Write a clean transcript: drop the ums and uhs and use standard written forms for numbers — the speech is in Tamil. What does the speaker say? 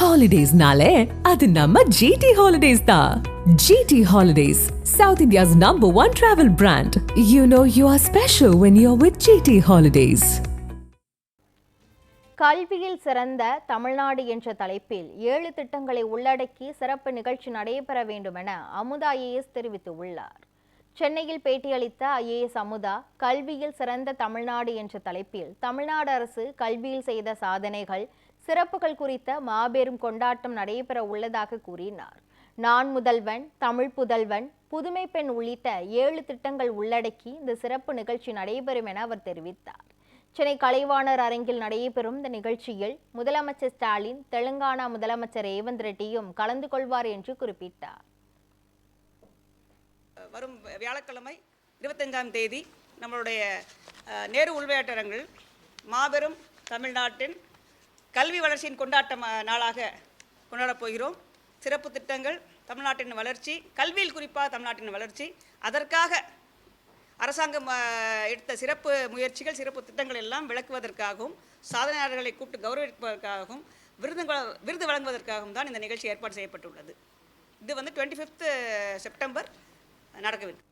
Holidays-nale, adu namma GT Holidays da. GT Holidays, South India's #1 travel brand. You know you are special when you're with GT Holidays. கல்வியில் சிறந்த தமிழ்நாடு என்ற தலைப்பில் 7 திட்டங்களை உள்ளடக்கி சிறப்பு நிகழ்ச்சி நடைபெற வேண்டும் என அமுதா IAS தெரிவித்துள்ளார். சென்னையில் பேட்டியளித்த IAS அமுதா, கல்வியில் சிறந்த தமிழ்நாடு என்ற தலைப்பில் தமிழ்நாடு அரசு கல்வியில் செய்த சாதனைகள், சிறப்புகள் குறித்த மாபெரும் கொண்டாட்டம் நடைபெற உள்ளதாக கூறினார். நான் முதல்வன், தமிழ் புதல்வன், புதுமை பெண் உள்ளிட்ட 7 திட்டங்கள் உள்ளடக்கி இந்த சிறப்பு நிகழ்ச்சி நடைபெறும் என அவர் தெரிவித்தார். சென்னை கலைவாணர் அரங்கில் நடைபெறும் இந்த நிகழ்ச்சியில் முதலமைச்சர் ஸ்டாலின், தெலுங்கானா முதலமைச்சர் ரேவந்த் ரெட்டியும் கலந்து கொள்வார் என்று குறிப்பிட்டார். வரும் வியாழக்கிழமை 25ஆம் தேதி நம்மளுடைய நேரு உள்விளையாட்டரங்கில் மாபெரும் தமிழ்நாட்டின் கல்வி வளர்ச்சியின் கொண்டாட்ட நாளாக கொண்டாடப் போகிறோம். சிறப்பு திட்டங்கள், தமிழ்நாட்டின் வளர்ச்சி, கல்வியில் குறிப்பாக தமிழ்நாட்டின் வளர்ச்சி, அதற்காக அரசாங்கம் எடுத்த சிறப்பு முயற்சிகள், சிறப்பு திட்டங்கள் எல்லாம் விளக்குவதற்காகவும், சாதனையாளர்களை கூப்பிட்டு கௌரவிப்பதற்காகவும், விருது வழங்குவதற்காகவும் தான் இந்த நிகழ்ச்சி ஏற்பாடு செய்யப்பட்டுள்ளது. இது 25 செப்டம்பர் நடக்கவில்லை.